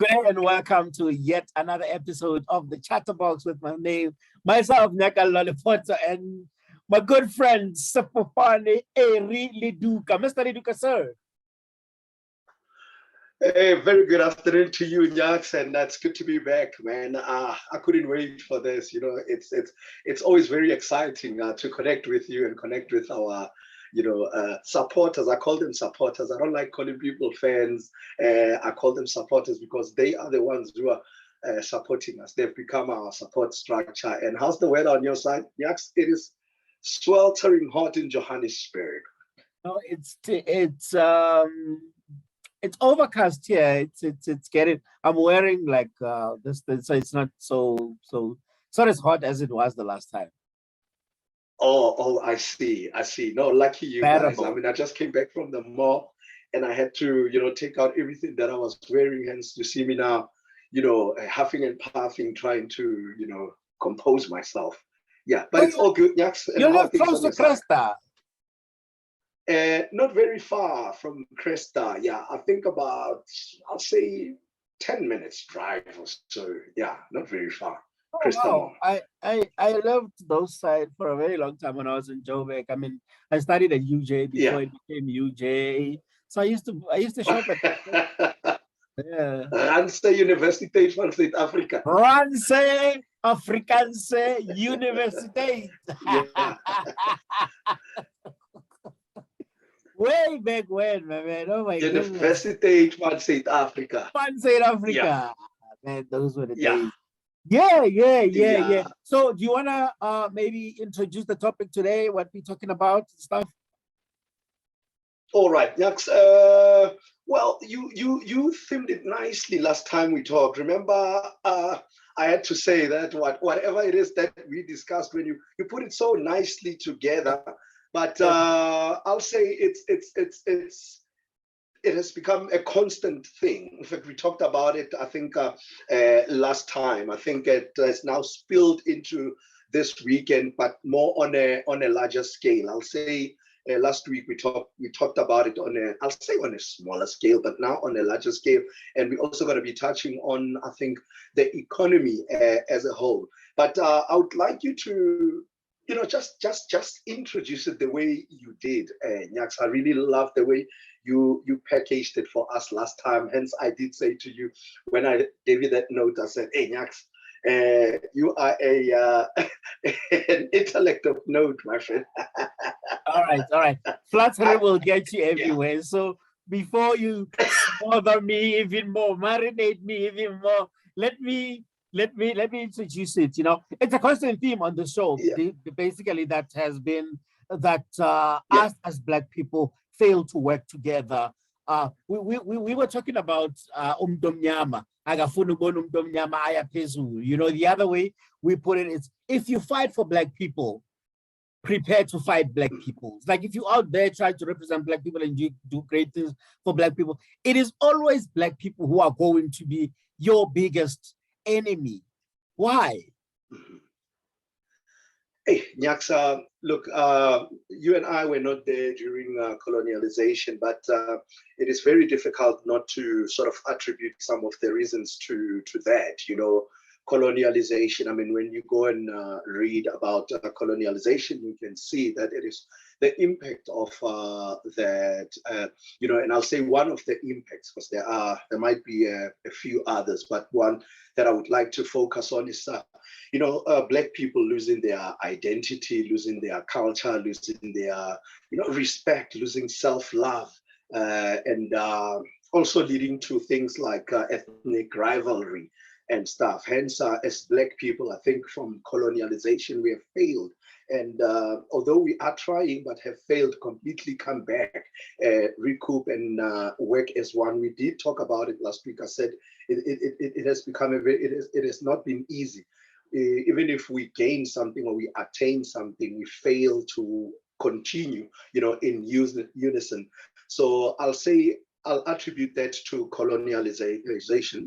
Good day and welcome to yet another episode of the Chatterbox with myself, Nyakallo Lephoto, and my good friend Sefofane Leluka. Mr. Leluka, sir. Hey, very good afternoon to you, Nyaks, and that's good to be back, man. I couldn't wait for this. It's always very exciting to connect with you and connect with our, supporters. I call them supporters. I don't like calling people fans. I call them supporters because they are the ones who are supporting us. They've become our support structure. And how's the weather on your side, Nyaks? It is sweltering hot in Johannesburg. No, it's overcast here. It's getting. I'm wearing like this, so it's not it's not as hot as it was the last time. I see. No, lucky you guys. I mean, I just came back from the mall and I had to, take out everything that I was wearing. Hence, you see me now, huffing and puffing, trying to, compose myself. Yeah, but it's all good, Nyaks. You live close to Cresta. Not very far from Cresta. Yeah, I think about, I'll say 10 minutes drive or so. Yeah, not very far. Oh, wow. I lived those sides for a very long time when I was in Joburg. I mean, I studied at UJ before it became UJ. So I used to shop at Randse Universiteit van Suid-Afrika. Randse Afrikaanse Universiteit. Way back when, man. Oh my goodness. Universiteit van Suid-Afrika. Van Suid-Afrika. Yeah. Man, those were the days. Yeah. Yeah. So do you wanna maybe introduce the topic today, what we're talking about, stuff? All right, Nyaks. Well, you themed it nicely last time we talked. Remember, I had to say that whatever it is that we discussed, when you put it so nicely together, but I'll say it has become a constant thing. In fact, we talked about it, I think, last time. I think it has now spilled into this weekend, but more on a larger scale. I'll say last week we talked about it on a smaller scale, but now on a larger scale. And we're also going to be touching on, I think, the economy as a whole. But I would like you to, just introduce it the way you did, Nyaks. I really love the way you packaged it for us last time. Hence, I did say to you when I gave you that note, I said, "Hey, Nyaks, you are an intellect of note, my friend." All right. Flattery will get you everywhere. Yeah. So before you bother me even more, marinate me even more, let me introduce it. It's a constant theme on the show. Yeah. Basically, that has been that us as Black people fail to work together. We were talking about umdomnyama. The other way we put it is, if you fight for Black people, prepare to fight Black people. It's like if you're out there trying to represent Black people and you do great things for Black people, it is always Black people who are going to be your biggest enemy. Why? Hey, Nyaks, look, you and I were not there during colonialization, but it is very difficult not to sort of attribute some of the reasons to that, colonialization. I mean, when you go and read about colonialization, you can see that it is the impact of that, and I'll say one of the impacts, because there might be a few others, but one that I would like to focus on is, Black people losing their identity, losing their culture, losing their, respect, losing self-love, and also leading to things like ethnic rivalry and stuff. Hence, as Black people, I think from colonialization, we have failed. And although we are trying, but have failed to completely come back, recoup and work as one. We did talk about it last week. I said it has become it has not been easy. Even if we gain something or we attain something, we fail to continue, in unison. So I'll attribute that to colonialization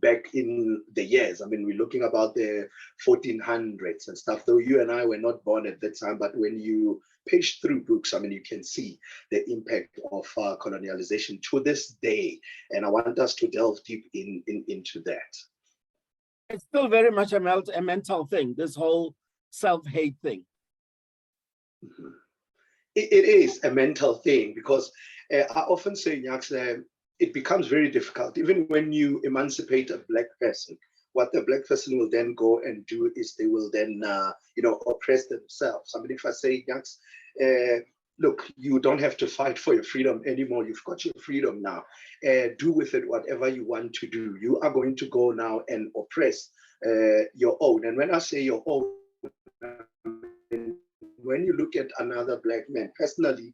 back in the years. I mean, we're looking about the 1400s and stuff, though you and I were not born at that time, but when you page through books, I mean, you can see the impact of colonialization to this day. And I want us to delve deep into that. It's still very much a mental thing, this whole self-hate thing. Mhm. It is a mental thing, because I often say, Nyaks, it becomes very difficult, even when you emancipate a Black person. What the Black person will then go and do is they will then, oppress themselves. I mean, if I say, Nyaks, look, you don't have to fight for your freedom anymore. You've got your freedom now. Do with it whatever you want to do. You are going to go now and oppress your own. And when I say your own, when you look at another Black man, personally,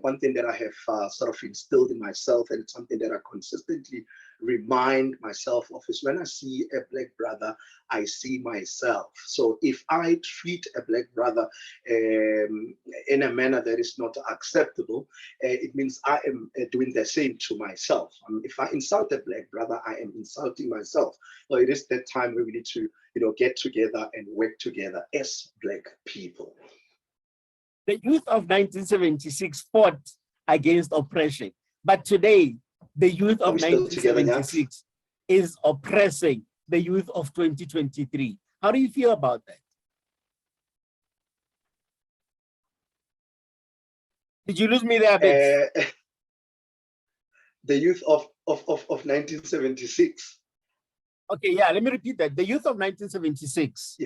one thing that I have sort of instilled in myself, and something that I consistently remind myself of, is when I see a Black brother, I see myself. So if I treat a Black brother in a manner that is not acceptable, it means I am doing the same to myself. If I insult a Black brother, I am insulting myself. So it is that time where we need to, get together and work together as Black people. The youth of 1976 fought against oppression, but today, the youth of 1976 is oppressing the youth of 2023. How do you feel about that? Did you lose me there, Bix? The youth of 1976. Okay, yeah, let me repeat that. The youth of 1976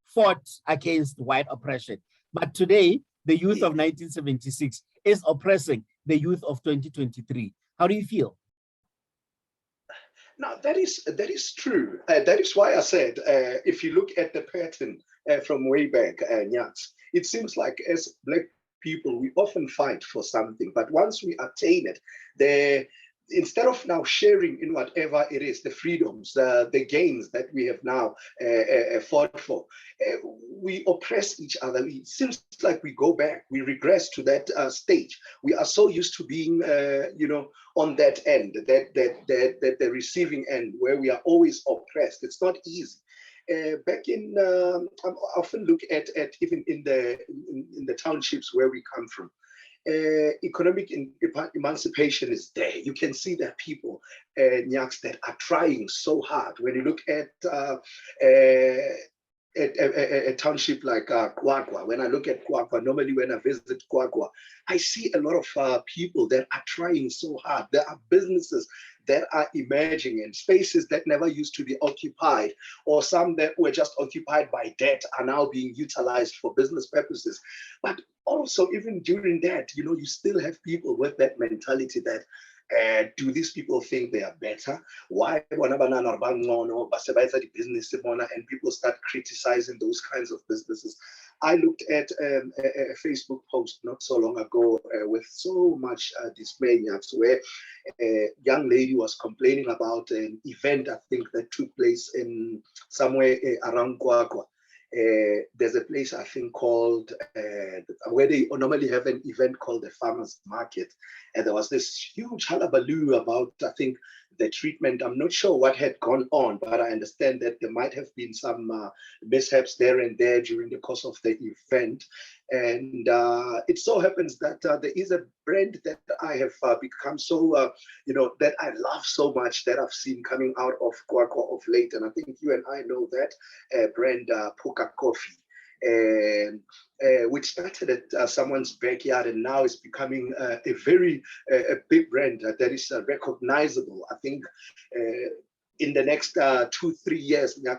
fought against white oppression, but today, the youth of 1976 is oppressing the youth of 2023. How do you feel? Now, that is true. That is why I said, if you look at the pattern from way back, Nyaks, it seems like as Black people, we often fight for something, but once we attain it, instead of now sharing in whatever it is, the freedoms, the gains that we have now fought for, we oppress each other. It seems like we go back, we regress to that stage. We are so used to being, on that end, that the receiving end, where we are always oppressed. It's not easy. Back in, I often look at even in the townships where we come from. Economic emancipation is there. You can see that people, Nyaks, that are trying so hard. When you look at a township like Kwakwa, when I look at Kwakwa, normally when I visit Kwakwa, I see a lot of people that are trying so hard. There are businesses that are emerging, and spaces that never used to be occupied, or some that were just occupied by debt, are now being utilized for business purposes. But also, even during that, you still have people with that mentality that, do these people think they are better? Why? Business, and people start criticizing those kinds of businesses. I looked at a Facebook post not so long ago with so much dismay, where a young lady was complaining about an event, I think, that took place in somewhere around Kwakwa. There's a place, I think, called where they normally have an event called the Farmers Market. And there was this huge hullabaloo about, I think, the treatment. I'm not sure what had gone on, but I understand that there might have been some mishaps there and there during the course of the event. And it so happens that there is a brand that I have become so, that I love so much, that I've seen coming out of Kwakwa of late. And I think you and I know that brand, Puka Coffee. And which started at someone's backyard and now is becoming a very big brand that is recognizable. I think in the next 2-3 years, we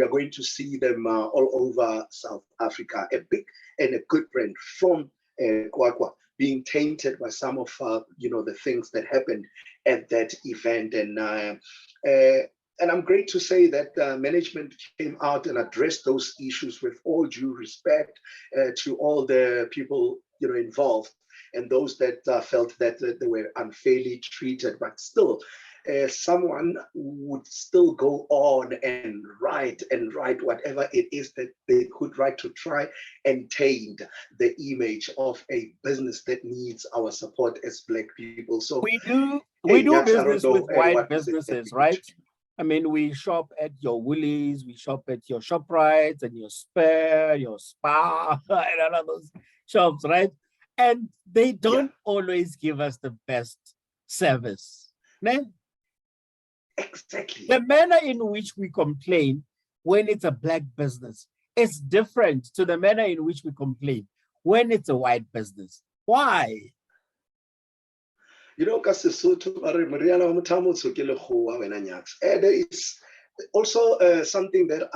are going to see them all over South Africa. A big and a good brand from Kwakwa, being tainted by some of the things that happened at that event. And I'm great to say that management came out and addressed those issues with all due respect to all the people involved, and those that felt that they were unfairly treated. But still, someone would still go on and write whatever it is that they could write to try and taint the image of a business that needs our support as Black people. So we do business with white businesses, right? I mean, we shop at your Woolies, we shop at your ShopRites and your Spare, your Spa, and all of those shops, right? And they don't always give us the best service. Ne? Exactly. The manner in which we complain when it's a black business is different to the manner in which we complain when it's a white business. Why? You know, there is also something that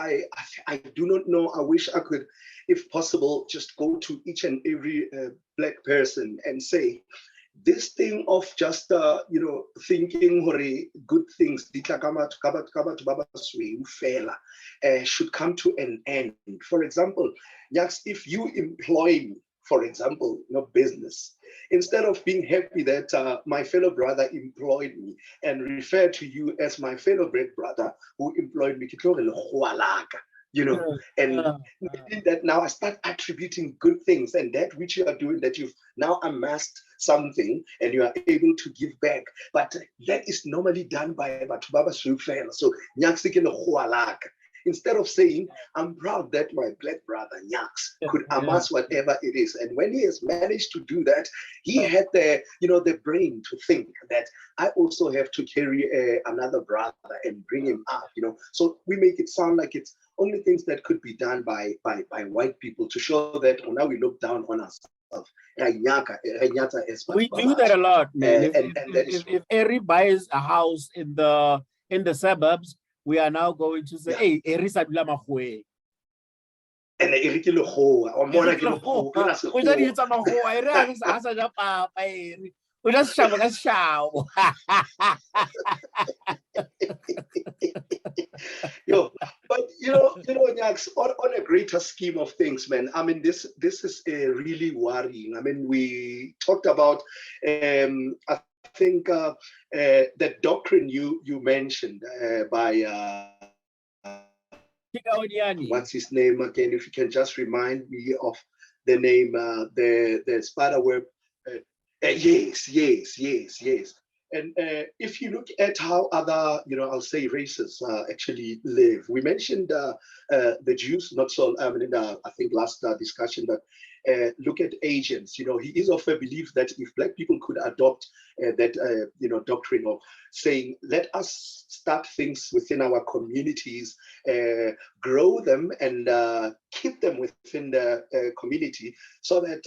I do not know. I wish I could, if possible, just go to each and every black person and say, this thing of just thinking good things should come to an end. For example, if you employ me, for example, business, instead of being happy that my fellow brother employed me and refer to you as my fellow black brother who employed me, and meaning that now I start attributing good things, and that which you are doing, that you've now amassed something and you are able to give back. But that is normally done by Batubaba Sufela. So instead of saying, I'm proud that my black brother Nyaks could amass whatever it is. And when he has managed to do that, he had the brain to think that I also have to carry another brother and bring him up, So we make it sound like it's only things that could be done by white people to show that now we look down on ourselves. We do that a lot, man. If Eri buys a house in the suburbs, we are now going to say, hey, Eri Sabila Mahwe. And we just shower. But Nyaks, on a greater scheme of things, man. I mean, this is really worrying. I mean, we talked about, I think, the doctrine you mentioned by what's his name again? If you can just remind me of the name, the spider web. Yes. And if you look at how other, I'll say races actually live, we mentioned the Jews, not so, I think last discussion, but look at Asians. He is of a belief that if black people could adopt that, doctrine of saying, let us start things within our communities, grow them and keep them within the community so that,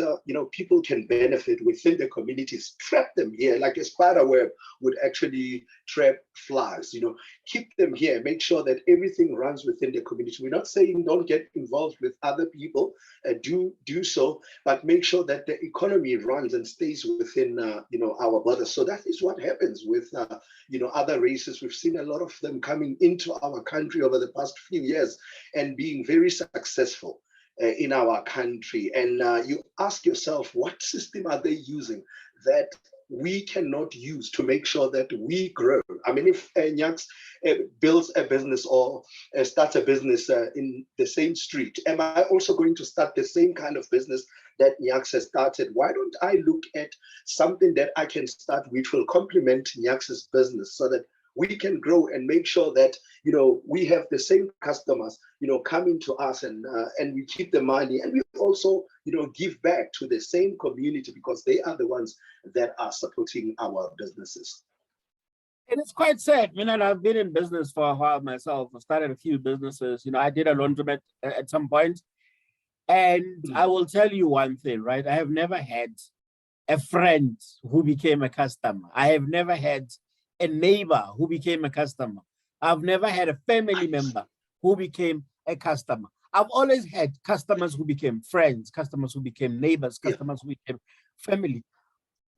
people can benefit within the communities, trap them here like a spider web would actually trap flies, keep them here, make sure that everything runs within the community. We're not saying don't get involved with other people, do so, but make sure that the economy runs and stays within, our borders. So that is what happens with, other races. We've seen a lot of them coming into our country over the past few years and being very successful in our country. And you ask yourself, what system are they using that we cannot use to make sure that we grow? I mean, if Nyaks builds a business or starts a business in the same street, am I also going to start the same kind of business that Nyaks has started? Why don't I look at something that I can start which will complement Nyaks's business so that we can grow and make sure that we have the same customers coming to us, and we keep the money, and we also give back to the same community because they are the ones that are supporting our businesses. And it's quite sad. I've been in business for a while myself. I started a few businesses. I did a laundromat at some point, and I will tell you one thing, right? I have never had a friend who became a customer. I have never had a neighbor who became a customer. I've never had a family member who became a customer. I've always had customers who became friends, customers who became neighbors, customers who became family.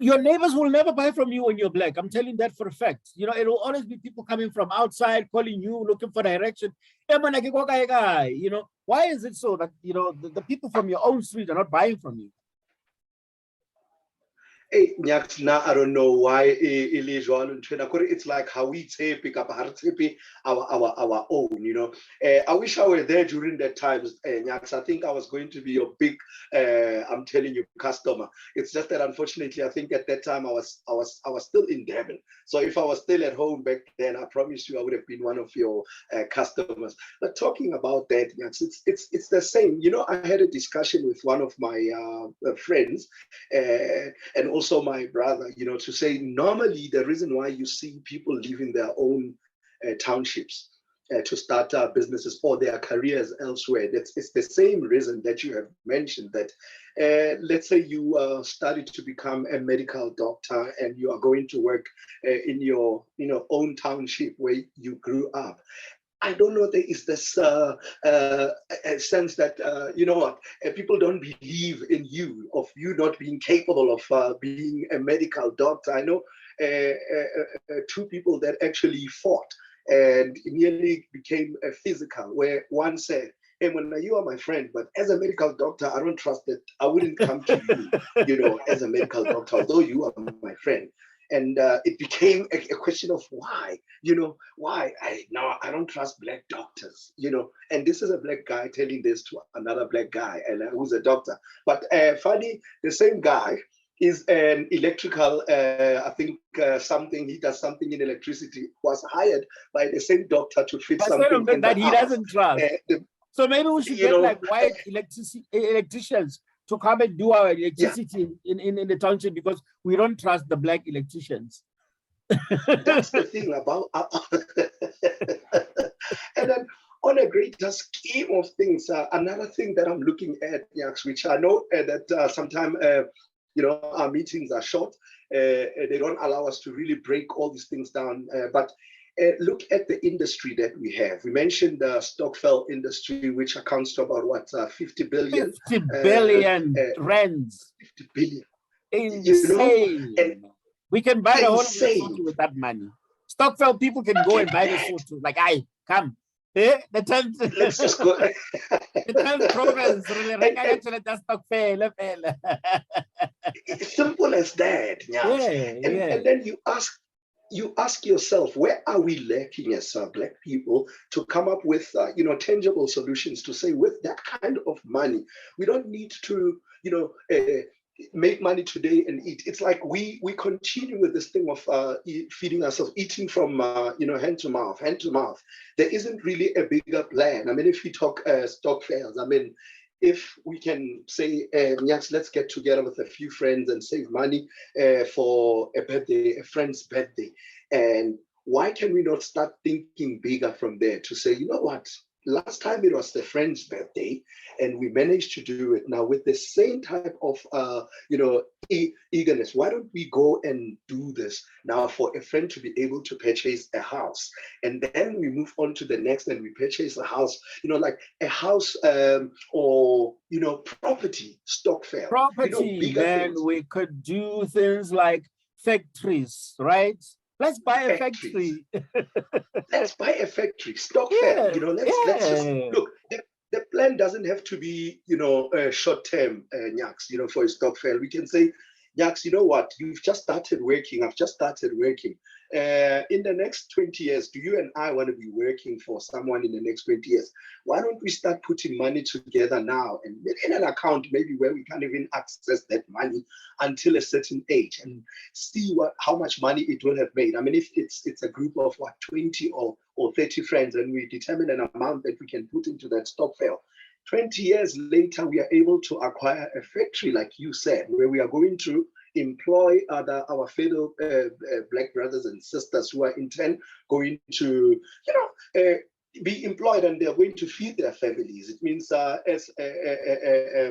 Your neighbors will never buy from you when you're black. I'm telling that for a fact. It will always be people coming from outside, calling you, looking for direction. Why is it so that, the people from your own street are not buying from you? Hey, now I don't know why it's like how we pick up our own, you know. I wish I were there during that time, Nyaks. I think I was going to be your big, I'm telling you, customer. It's just that unfortunately, I think at that time I was still in Devon. So if I was still at home back then, I promise you I would have been one of your customers. But talking about that, Nyaks, it's the same. You know, I had a discussion with one of my friends. And also my brother, you know, to say normally the reason why you see people leaving their own townships to start businesses or their careers elsewhere, it's the same reason that you have mentioned that let's say you started to become a medical doctor and you are going to work in your own township where you grew up. I don't know. There is this a sense that you know what people don't believe in you, of you not being capable of being a medical doctor. I know two people that actually fought and it nearly became a physical, where one said, "Hey, when you are my friend, but as a medical doctor, I don't trust that I wouldn't come to you, you know, as a medical doctor, although you are my friend." And it became a question of why, you know, why I don't trust black doctors, you know. And this is a black guy telling this to another black guy and who's a doctor. But funny, the same guy is an electrical, I think something, he does something in electricity, was hired by the same doctor to fix But something in that the he house. doesn't trust. So maybe we should You get know, like white electricians to come and do our yeah, electricity in the township, because we don't trust the black electricians. that's the thing about and then on a greater scheme of things, another thing that I'm looking at, Yaks, which I know that sometimes you know, our meetings are short. They don't allow us to really break all these things down. But look at the industry that we have. We mentioned the Stockfell industry, which accounts to about what 50 billion. 50 billion rands. 50 billion. You know, Insane. and We can buy the whole of insane. Lesotho with that money. Stockfell people can go and buy Lesotho. Like, I come. The 10th, Let's just go. the 10th province. It's simple as that. Yeah. Yeah. And then you ask yourself, where are we lacking as black people to come up with you know, tangible solutions to say, with that kind of money, we don't need to, you know, make money today and eat. It's like we continue with this thing of feeding ourselves, eating from you know, hand to mouth, hand to mouth. There isn't really a bigger plan. I mean, if we talk stock fares, I mean, if we can say, yes, let's get together with a few friends and save money for a birthday, a friend's birthday. And why can we not start thinking bigger from there to say, you know what, last time it was the friend's birthday and we managed to do it. Now with the same type of you know, eagerness, why don't we go and do this now for a friend to be able to purchase a house, and then we move on to the next and we purchase a house, you know, like a house or you know, property, stock fair, you know, Property, bigger then things. we could do things like factories, right? Let's buy a factory. Let's buy a factory, stock fair. You know, let's just Yeah. look. The plan doesn't have to be, you know, short term, Nyaks, you know, for a stock fair. We can say, Nyaks, you know what? You've just started working. I've just started working. In the next 20 years, do you and I want to be working for someone in the next 20 years? Why don't we start putting money together now and in an account maybe where we can't even access that money until a certain age, and see how much money it will have made. I mean, if it's a group of what, 20 or 30 friends, and we determine an amount that we can put into that stock fair, 20 years later, we are able to acquire a factory, like you said, where we are going to employ our fellow black brothers and sisters who are in turn going to, you know, be employed, and they're going to feed their families. It means, as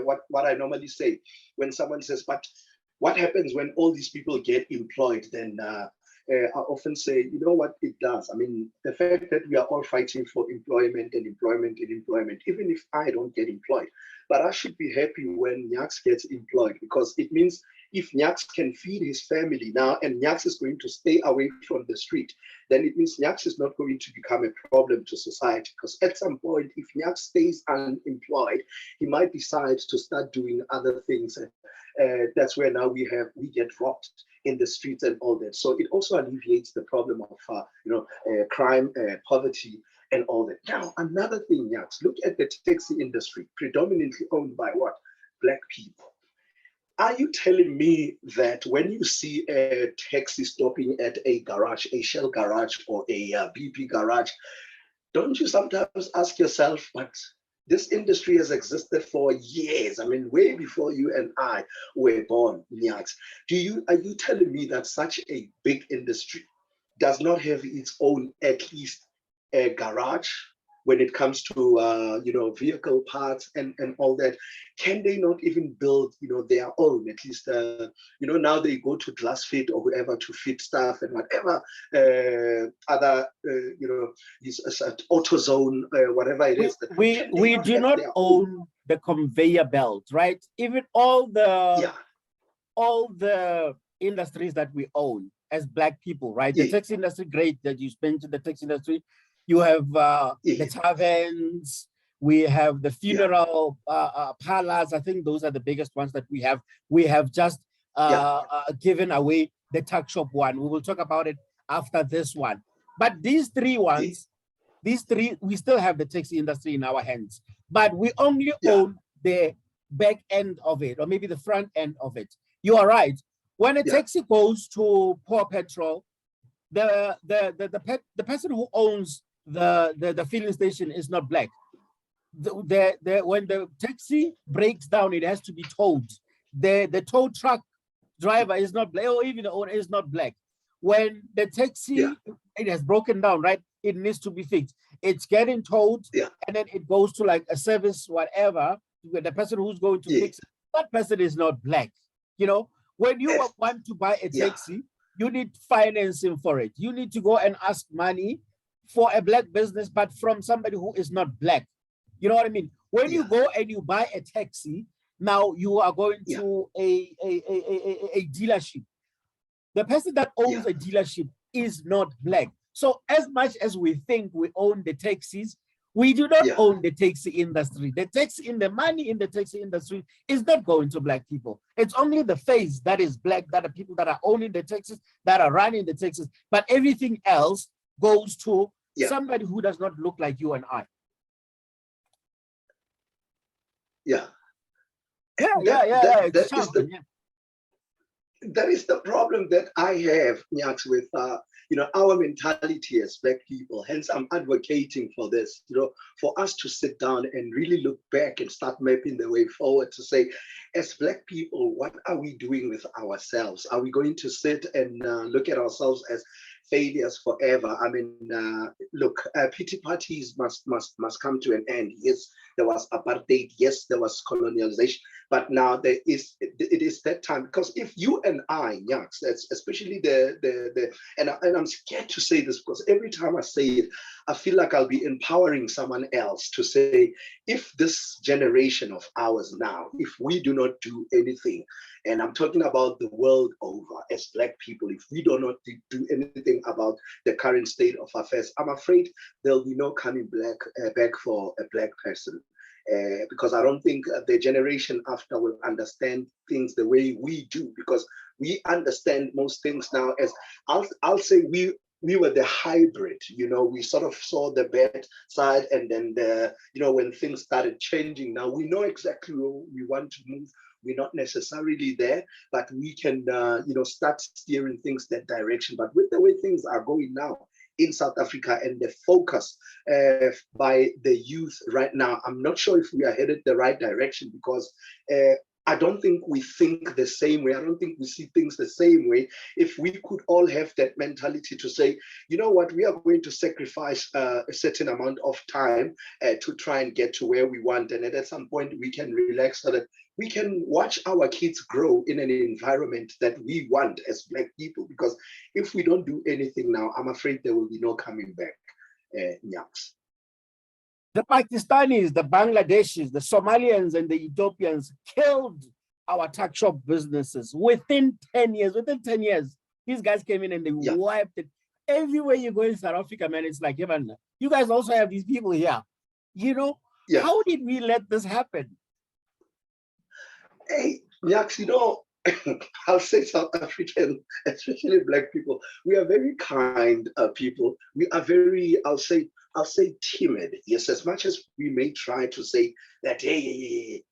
what I normally say when someone says, but what happens when all these people get employed? Then I often say, you know what it does? I mean, the fact that we are all fighting for employment and employment and employment, even if I don't get employed, but I should be happy when Nyaks gets employed, because it means If Nyaks can feed his family now and Nyaks is going to stay away from the street, then it means Nyaks is not going to become a problem to society. Because at some point, if Nyaks stays unemployed, he might decide to start doing other things. That's where now we get robbed in the streets and all that. So it also alleviates the problem of crime, poverty, and all that. Now, another thing, Nyaks, look at the taxi industry, predominantly owned by what? Black people. Are you telling me that when you see a taxi stopping at a garage, a Shell garage or a BP garage, don't you sometimes ask yourself, but this industry has existed for years. I mean, way before you and I were born, Nyaks. Are you telling me that such a big industry does not have its own, at least a garage when it comes to vehicle parts and all that? Can they not even build their own, at least now they go to glass fit or whoever to fit stuff and whatever other AutoZone, whatever it is. We do not own the conveyor belt, right? Even all the industries that we own as Black people, right? The taxi industry, great that you mentioned the taxi industry. You have the taverns, we have the funeral parlors. I think those are the biggest ones that we have. We have just given away the tuck shop one. We will talk about it after this one. But these three ones, we still have the taxi industry in our hands, but we only own the back end of it, or maybe the front end of it. You are right. When a taxi goes to pour petrol, the person who owns the filling station is not Black. When the taxi breaks down, it has to be towed. The tow truck driver is not Black, or even the owner is not Black. When the taxi it has broken down, right? It needs to be fixed. It's getting towed, and then it goes to like a service, whatever. The person who's going to fix it, that person is not Black. When you want to buy a taxi, you need financing for it. You need to go and ask money for a Black business, but from somebody who is not Black. You know what I mean? When you go and you buy a taxi, now you are going to a dealership. The person that owns a dealership is not Black. So as much as we think we own the taxis, we do not own the taxi industry. The money in the taxi industry is not going to Black people. It's only the face that is Black, that are people that are owning the taxis, that are running the taxis. But everything else goes to somebody who does not look like you and I. That is the problem that I have, Nyaks, with our mentality as Black people. Hence, I'm advocating for this, for us to sit down and really look back and start mapping the way forward to say, as Black people, what are we doing with ourselves? Are we going to sit and look at ourselves as failures forever? I mean, look, pity parties must come to an end. Yes, there was apartheid. Yes, there was colonialization. But now it is that time, because if you and I, Nyaks, especially and I'm scared to say this because every time I say it, I feel like I'll be empowering someone else to say, if this generation of ours now, if we do not do anything, and I'm talking about the world over, as Black people, if we do not do anything about the current state of affairs, I'm afraid there'll be no coming back for a Black person. Because I don't think the generation after will understand things the way we do, because we understand most things now as, I'll say we were the hybrid, we sort of saw the bad side, and then when things started changing, now we know exactly where we want to move. We're not necessarily there, but we can start steering things that direction. But with the way things are going now in South Africa and the focus by the youth right now, I'm not sure if we are headed the right direction, because I don't think we think the same way. I don't think we see things the same way. If we could all have that mentality to say, you know what, we are going to sacrifice a certain amount of time to try and get to where we want. And at some point we can relax so that we can watch our kids grow in an environment that we want as Black people. Because if we don't do anything now, I'm afraid there will be no coming back, Nyaks. The Pakistanis, the Bangladeshis, the Somalians, and the Ethiopians killed our tuck shop businesses within 10 years. Within 10 years, these guys came in and they wiped it. Everywhere you go in South Africa, man, it's like, even you guys also have these people here. You know, how did we let this happen? Hey, Nyaks, you know, I'll say South African, especially Black people, we are very kind people. We are very, I'll say timid. Yes, as much as we may try to say that, hey,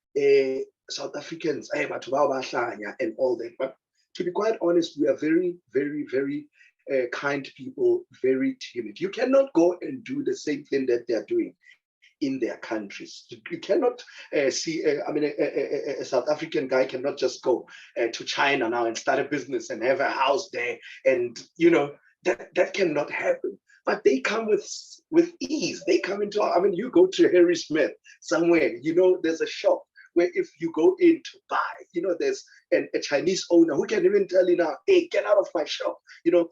South Africans, hey, and all that. But to be quite honest, we are very, very, very kind people, very timid. You cannot go and do the same thing that they're doing in their countries. You cannot see, a South African guy cannot just go to China now and start a business and have a house there. And, you know, that cannot happen. But they come with ease. They come into, you go to Harry Smith somewhere, you know, there's a shop where if you go in to buy, you know, there's a Chinese owner who can even tell you now, hey, get out of my shop. You know,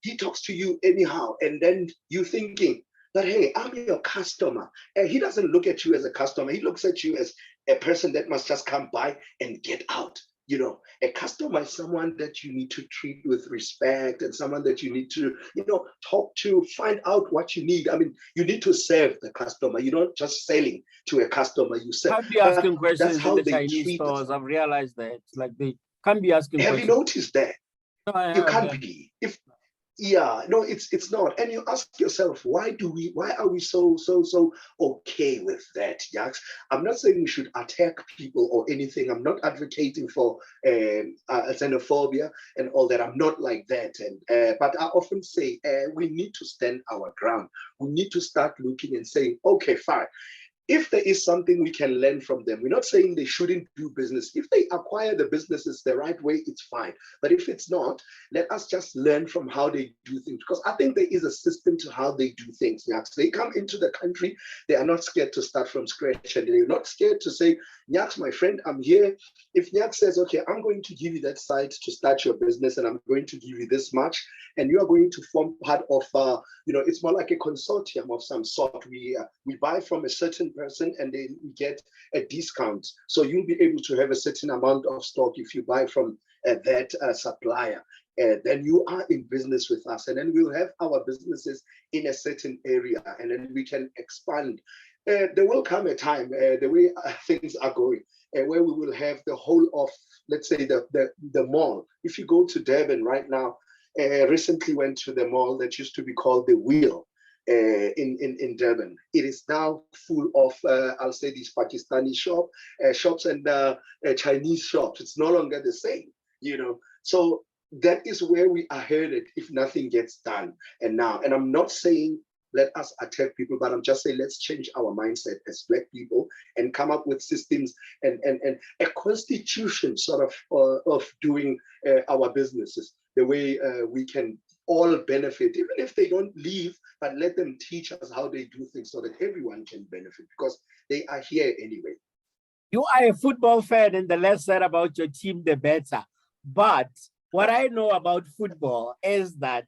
he talks to you anyhow. And then you thinking, that, hey, I'm your customer. And he doesn't look at you as a customer. He looks at you as a person that must just come by and get out. You know, a customer is someone that you need to treat with respect and someone that you need to, you know, talk to, find out what you need. I mean, you need to serve the customer. You're not just selling to a customer. You serve. Can't be asking questions in the Chinese stores. I've realized that. Like, they can't be asking questions. Have you noticed that? No, you can't be. No, it's not. And you ask yourself, why are we so okay with that, Yaks? I'm not saying we should attack people or anything. I'm not advocating for xenophobia and all that. I'm not like that. And but I often say we need to stand our ground. We need to start looking and saying, okay, fine. If there is something we can learn from them, we're not saying they shouldn't do business. If they acquire the businesses the right way, it's fine. But if it's not, let us just learn from how they do things. Because I think there is a system to how they do things. Nyaks, they come into the country, they are not scared to start from scratch. And they're not scared to say, Nyaks, my friend, I'm here. If Nyaks says, okay, I'm going to give you that site to start your business and I'm going to give you this much, and you are going to form part of, it's more like a consortium of some sort. We buy from a certain person and then we get a discount. So you'll be able to have a certain amount of stock if you buy from that supplier. Then you are in business with us, and then we'll have our businesses in a certain area, and then we can expand. There will come a time, the way things are going, where we will have the whole of, let's say, the mall. If you go to Durban right now, recently went to the mall that used to be called the Wheel. In Durban, it is now full of I'll say these Pakistani shops and Chinese shops. It's no longer the same, you know. So that is where we are headed if nothing gets done. And I'm not saying let us attack people, but I'm just saying let's change our mindset as Black people and come up with systems and a constitution sort of doing our businesses the way we can all benefit, even if they don't leave, but let them teach us how they do things so that everyone can benefit, because they are here anyway. You are a football fan, and the less said about your team, the better. But what I know about football is that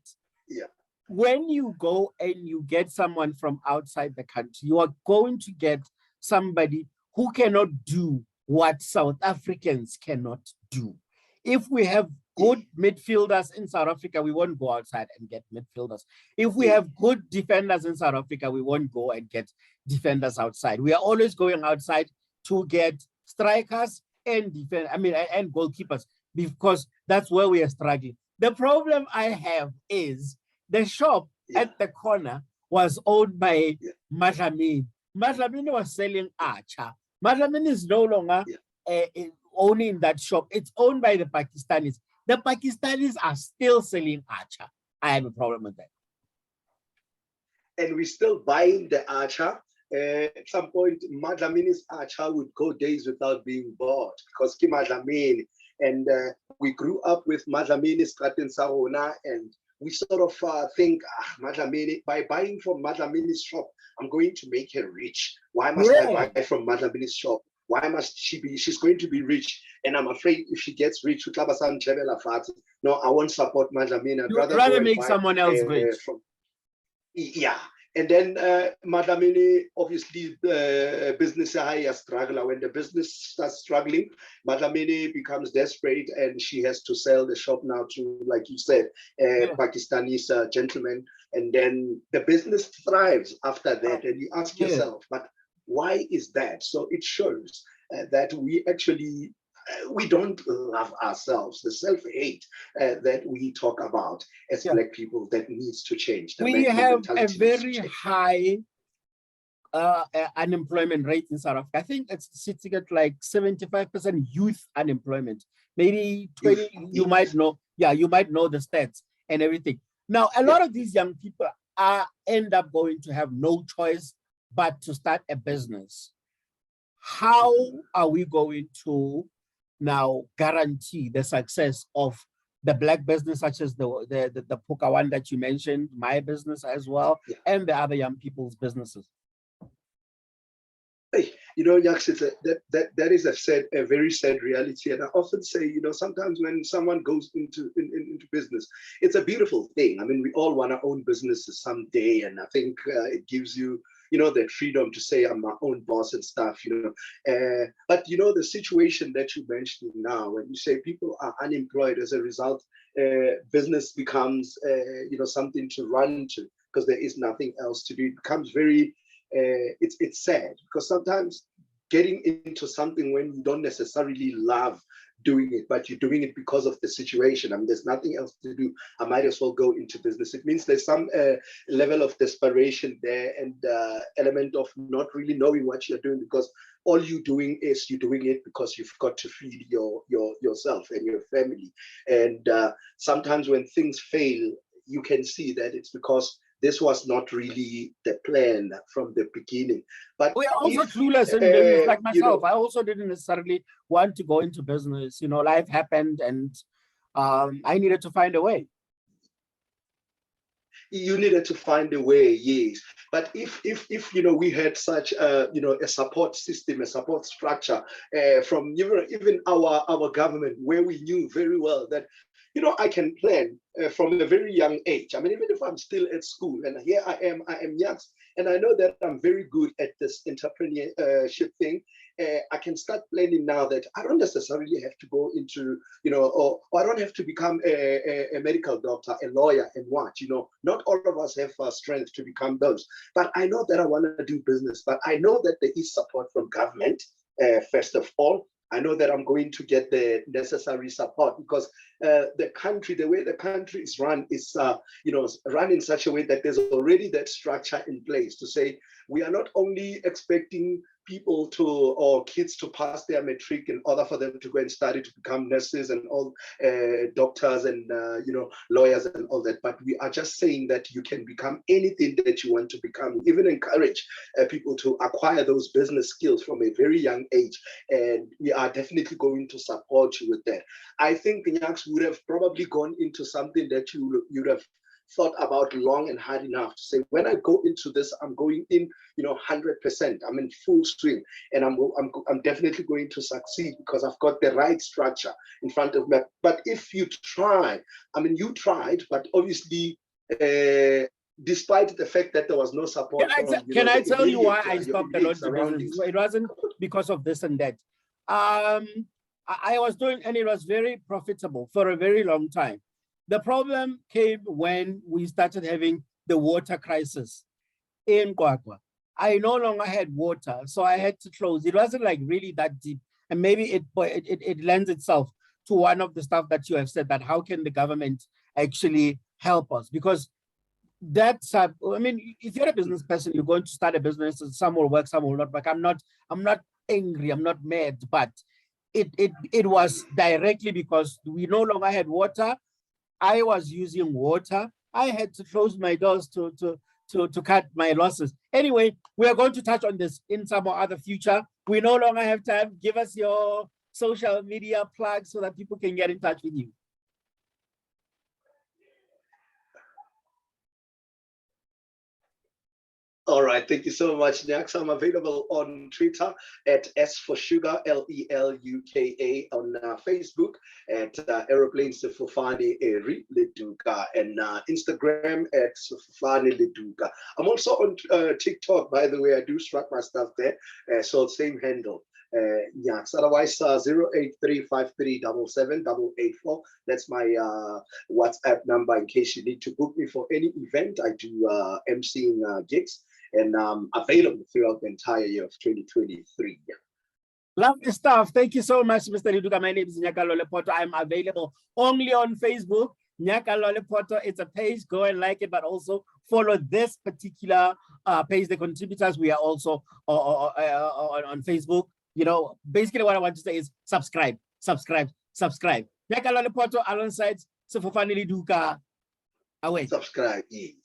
when you go and you get someone from outside the country, you are going to get somebody who cannot do what South Africans cannot do. If we have good midfielders in South Africa, we won't go outside and get midfielders. If we have good defenders in South Africa, we won't go and get defenders outside. We are always going outside to get strikers and and goalkeepers, because that's where we are struggling. The problem I have is the shop at the corner was owned by Madlamini. Madlamini was selling Archer. Madlamini is no longer owning that shop. It's owned by the Pakistanis. The Pakistanis are still selling Archer. I have a problem with that. And we're still buying the Archer. At some point, Madlamini's Archer would go days without being bought because Ki Madlamini. And we grew up with Madlamini's Straten Sarona, and we sort of think, Madlamini, by buying from Madlamini's shop, I'm going to make her rich. Why must I buy from Madlamini's shop? Why must she be? She's going to be rich, and I'm afraid if she gets rich, no, I won't support Madlamini. I'd rather make someone else rich. And then Madlamini, obviously, business high struggler. When the business starts struggling, Madlamini becomes desperate, and she has to sell the shop now to, like you said, Pakistanis gentleman. And then the business thrives after that. And you ask yourself, but why is that? So it shows that we actually we don't love ourselves. The self-hate that we talk about as Black people, that needs to change. We have a very high unemployment rate in South Africa. I think it's sitting at like 75% youth unemployment. Maybe 20, you might know, you might know the stats and everything. Now, a lot of these young people end up going to have no choice but to start a business. How are we going to now guarantee the success of the Black business, such as the Puka one that you mentioned, my business as well, and the other young people's businesses? You know, Nyaks, that is a very sad reality. And I often say, you know, sometimes when someone goes into business, it's a beautiful thing. I mean, we all want to own businesses someday. And I think it gives you, you know, that freedom to say, I'm my own boss and stuff, you know. But, you know, the situation that you mentioned now, when you say people are unemployed as a result, business becomes, you know, something to run to because there is nothing else to do. It becomes very, it's sad because sometimes getting into something when you don't necessarily love doing it, but you're doing it because of the situation. I mean, there's nothing else to do. I might as well go into business. It means there's some level of desperation there and element of not really knowing what you're doing because all you're doing is you're doing it because you've got to feed yourself and your family. And sometimes when things fail, you can see that it's because this was not really the plan from the beginning. But we are also clueless in business, like myself. You know, I also didn't necessarily want to go into business. You know, life happened, and I needed to find a way. You needed to find a way, yes. But if you know, we had such you know, a support system, a support structure from even our government, where we knew very well that, you know, I can plan from a very young age. I mean, even if I'm still at school, and here I am young, and I know that I'm very good at this entrepreneurship thing. I can start planning now that I don't necessarily have to go into, you know, or I don't have to become a medical doctor, a lawyer, and what, you know, not all of us have strength to become those. But I know that I want to do business, but I know that there is support from government, first of all. I know that I'm going to get the necessary support because the country, the way the country is run is, you know, run in such a way that there's already that structure in place to say, we are not only expecting people to, or kids to pass their matric in order for them to go and study to become nurses and all doctors and, you know, lawyers and all that. But we are just saying that you can become anything that you want to become. We even encourage people to acquire those business skills from a very young age. And we are definitely going to support you with that. I think Nyaks would have probably gone into something that you'd have thought about long and hard enough to say, when I go into this, I'm going in, you know, 100%. I'm in full swing, and I'm definitely going to succeed because I've got the right structure in front of me. But if you try, I mean, you tried, but obviously, despite the fact that there was no support, can I tell you why I stopped the laundry business? It wasn't because of this and that. I was doing, and it was very profitable for a very long time. The problem came when we started having the water crisis in Kwakwa. I no longer had water, so I had to close. It wasn't like really that deep. And maybe it lends itself to one of the stuff that you have said, that how can the government actually help us? Because that's, I mean, if you're a business person, you're going to start a business, and some will work, some will not work. I'm not angry, I'm not mad, but it was directly because we no longer had water. I was using water. I had to close my doors to cut my losses. Anyway, we are going to touch on this in some other future. We no longer have time. Give us your social media plugs so that people can get in touch with you. All right, thank you so much, Nyax. I'm available on Twitter at S for Sugar, Leluka, on Facebook at Aeroplane Sefofane Leluka, and Instagram at Sefofane Leluka. I'm also on TikTok, by the way. I do strut my stuff there, so same handle. Nyax. Otherwise, 08353778884. That's my WhatsApp number in case you need to book me for any event. I do emceeing gigs, and available throughout the entire year of 2023. Lovely stuff. Thank you so much, Mr. Leluka. My name is Nyakallo Lephoto. I'm available only on Facebook. Nyakallo Lephoto, it's a page. Go and like it, but also follow this particular page, the contributors. We are also on Facebook. You know, basically what I want to say is subscribe. Nyakallo Lephoto alongside Sefofane Leluka. Away. Subscribe, yes.